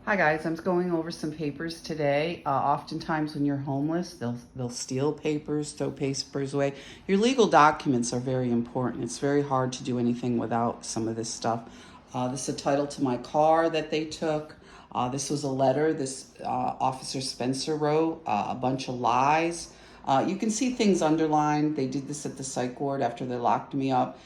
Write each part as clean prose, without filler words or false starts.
Hi guys, I'm going over some papers today. Oftentimes when you're homeless, they'll steal papers, throw papers away. Your legal documents are very important. It's very hard to do anything without some of this stuff. This is a title to my car that they took. This was a letter this Officer Spencer wrote, a bunch of lies. You can see things underlined. They did this at the psych ward after they locked me up.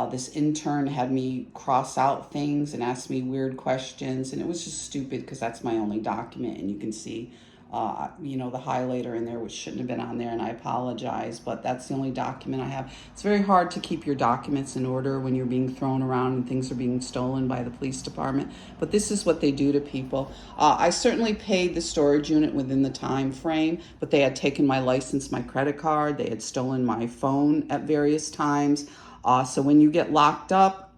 This intern had me cross out things and ask me weird questions, and it was just stupid because that's my only document, and you can see, the highlighter in there, which shouldn't have been on there, and I apologize, but that's the only document I have. It's very hard to keep your documents in order when you're being thrown around and things are being stolen by the police department, but this is what they do to people. I certainly paid the storage unit within the time frame, but they had taken my license, my credit card, they had stolen my phone at various times. So when you get locked up,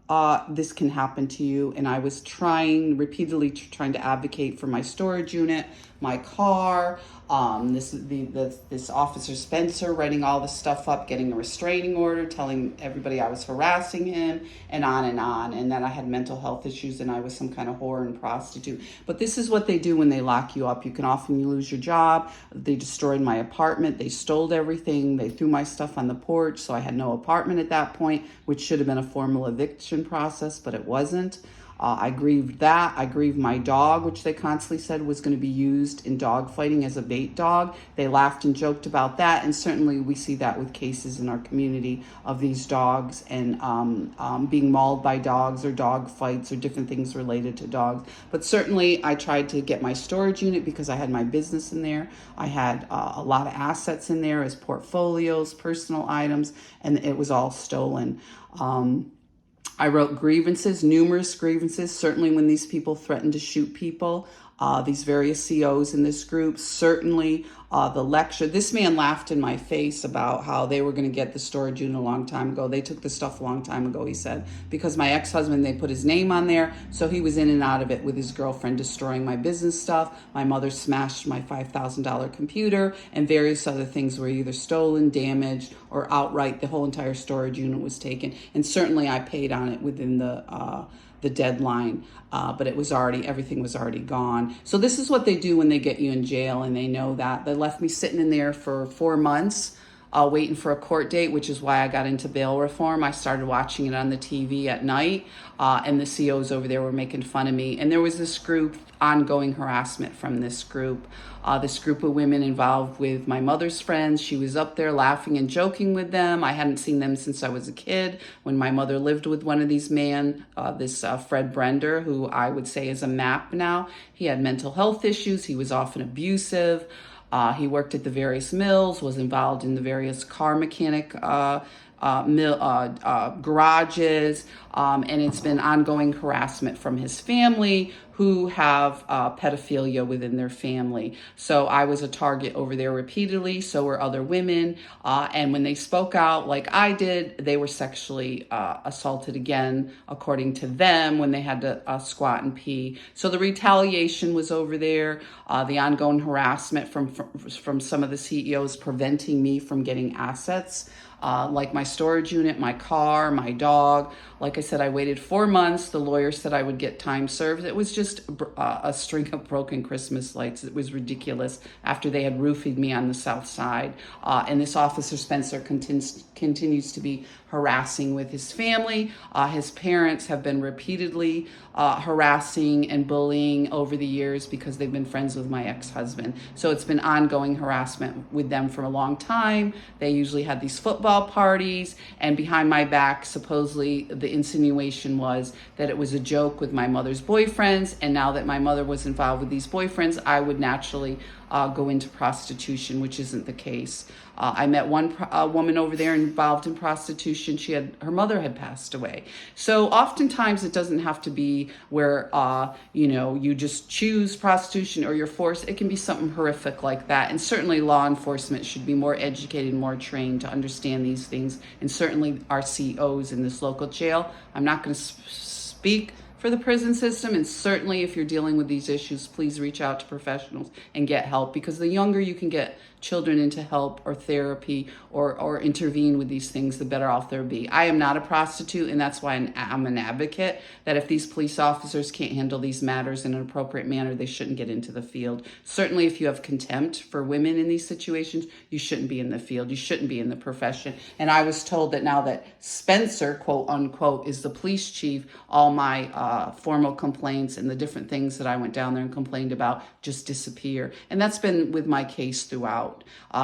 this can happen to you. And I was repeatedly trying to advocate for my storage unit, my car, this Officer Spencer writing all this stuff up, getting a restraining order, telling everybody I was harassing him, and on and on, and that I had mental health issues and I was some kind of whore and prostitute. But this is what they do when they lock you up. You can often lose your job. They destroyed my apartment. They stole everything. They threw my stuff on the porch, so I had no apartment at that point, which should have been a formal eviction process, but it wasn't. I grieved that. I grieved my dog, which they constantly said was going to be used in dog fighting as a bait dog. They laughed and joked about that, and certainly we see that with cases in our community of these dogs and being mauled by dogs or dog fights or different things related to dogs. But certainly I tried to get my storage unit because I had my business in there. I had a lot of assets in there as portfolios, personal items, and it was all stolen. I wrote grievances, numerous grievances, certainly when these people threatened to shoot people. These various COs in this group, certainly the lecture. This man laughed in my face about how they were going to get the storage unit a long time ago. They took the stuff a long time ago, he said, because my ex-husband, they put his name on there, so he was in and out of it with his girlfriend destroying my business stuff. My mother smashed my $5,000 computer, and various other things were either stolen, damaged, or outright the whole entire storage unit was taken. And certainly I paid on it within the deadline, but everything was already gone. So this is what they do when they get you in jail, and they know that. They left me sitting in there for 4 months, waiting for a court date, which is why I got into bail reform. I started watching it on the TV at night, and the COs over there were making fun of me. And there was this group, ongoing harassment from this group of women involved with my mother's friends. She was up there laughing and joking with them. I hadn't seen them since I was a kid, when my mother lived with one of these men, this Fred Brender, who I would say is a map now. He had mental health issues. He was often abusive. He worked at the various mills, was involved in the various car mechanic garages, and it's been ongoing harassment from his family, who have pedophilia within their family. So I was a target over there repeatedly, so were other women, and when they spoke out like I did, they were sexually assaulted again, according to them, when they had to squat and pee. So the retaliation was over there, the ongoing harassment from some of the CEOs preventing me from getting assets, like my storage unit, my car, my dog. Like I said, I waited 4 months. The lawyer said I would get time served. It was just a string of broken Christmas lights. It was ridiculous after they had roofied me on the south side. And this Officer Spencer continues to be harassing with his family. His parents have been repeatedly harassing and bullying over the years because they've been friends with my ex-husband. So it's been ongoing harassment with them for a long time. They usually had these football parties, and behind my back, supposedly the insinuation was that it was a joke with my mother's boyfriends, and now that my mother was involved with these boyfriends, I would naturally go into prostitution, which isn't the case. I met one woman over there involved in prostitution. Her mother had passed away. So oftentimes it doesn't have to be where you just choose prostitution or you're forced. It can be something horrific like that. And certainly law enforcement should be more educated, more trained to understand these things. And certainly our COs in this local jail. I'm not going to speak for the prison system. And certainly if you're dealing with these issues, please reach out to professionals and get help, because the younger you can get children into help or therapy or intervene with these things, the better off they'll be. I am not a prostitute, and that's why I'm an advocate that if these police officers can't handle these matters in an appropriate manner, they shouldn't get into the field. Certainly if you have contempt for women in these situations, you shouldn't be in the field. You shouldn't be in the profession. And I was told that now that Spencer, quote unquote, is the police chief, all my formal complaints and the different things that I went down there and complained about just disappear. And that's been with my case throughout.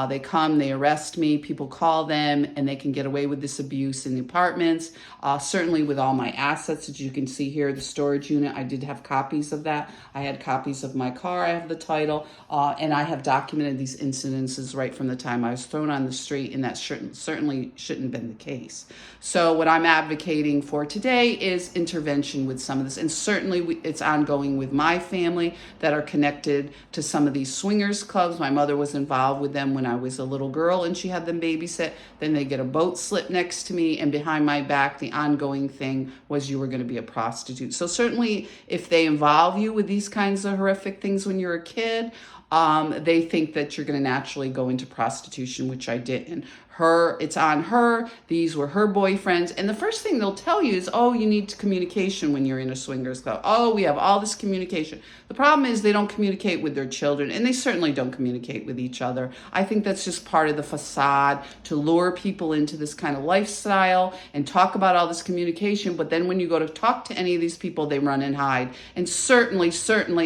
They come, they arrest me, people call them, and they can get away with this abuse in the apartments. Certainly with all my assets, as you can see here, the storage unit, I did have copies of that. I had copies of my car, I have the title, and I have documented these incidences right from the time I was thrown on the street, and that certainly shouldn't have been the case. So what I'm advocating for today is intervention with some of this, and certainly it's ongoing with my family that are connected to some of these swingers clubs. My mother was involved with them when I was a little girl and she had them babysit. Then they get a boat slip next to me, and behind my back the ongoing thing was you were going to be a prostitute. So certainly if they involve you with these kinds of horrific things when you're a kid, they think that you're going to naturally go into prostitution, which I didn't. It's on her. These were her boyfriends. And the first thing they'll tell you is, oh, you need communication when you're in a swingers club. Oh, we have all this communication. The problem is they don't communicate with their children, and they certainly don't communicate with each other. I think that's just part of the facade to lure people into this kind of lifestyle and talk about all this communication. But then when you go to talk to any of these people, they run and hide. And certainly,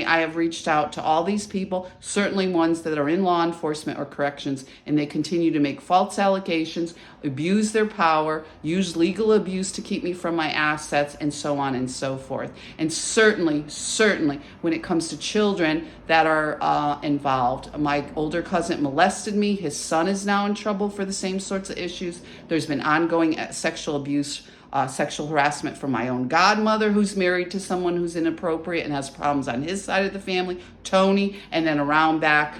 I have reached out to all these people, certainly ones that are in law enforcement or corrections, and they continue to make false allegations, abuse their power, use legal abuse to keep me from my assets, and so on and so forth. And certainly, when it comes to children that are involved, my older cousin molested me. His son is now in trouble for the same sorts of issues. There's been ongoing sexual abuse, sexual harassment from my own godmother, who's married to someone who's inappropriate and has problems on his side of the family, Tony, and then around back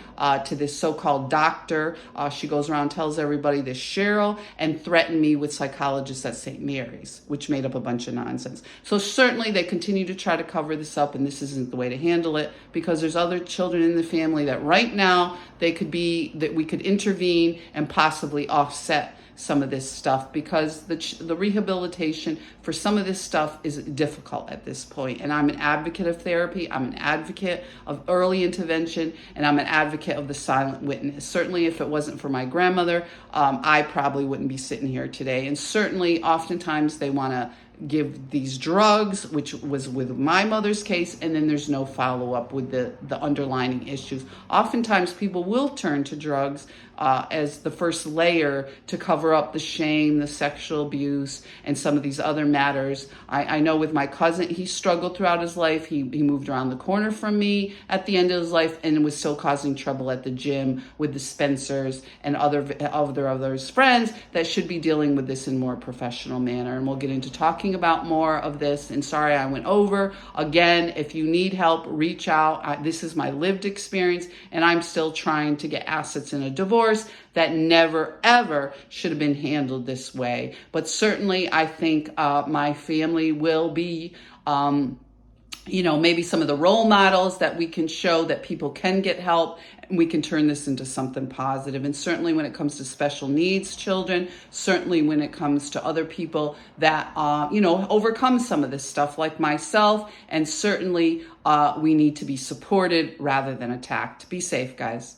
to this so-called doctor. She goes around, tells everybody this Cheryl, and threatened me with psychologists at St. Mary's, which made up a bunch of nonsense. So certainly they continue to try to cover this up, and this isn't the way to handle it, because there's other children in the family that right now that we could intervene and possibly offset some of this stuff, because the rehabilitation for some of this stuff is difficult at this point. And I'm an advocate of therapy, I'm an advocate of early intervention, and I'm an advocate of the silent witness. Certainly if it wasn't for my grandmother, I probably wouldn't be sitting here today. And certainly oftentimes they want to give these drugs, which was with my mother's case, and then there's no follow-up with the underlying issues. Oftentimes people will turn to drugs as the first layer to cover up the shame, the sexual abuse, and some of these other matters. I know with my cousin, he struggled throughout his life. He moved around the corner from me at the end of his life and was still causing trouble at the gym with the Spencers and others friends that should be dealing with this in more professional manner. And we'll get into talking about more of this. And sorry I went over. Again, if you need help, reach out. This is my lived experience, and I'm still trying to get assets in a divorce that never, ever should have been handled this way. But certainly I think my family will be maybe some of the role models that we can show that people can get help, and we can turn this into something positive. And certainly when it comes to special needs children, certainly when it comes to other people that, overcome some of this stuff like myself, and certainly we need to be supported rather than attacked. Be safe, guys.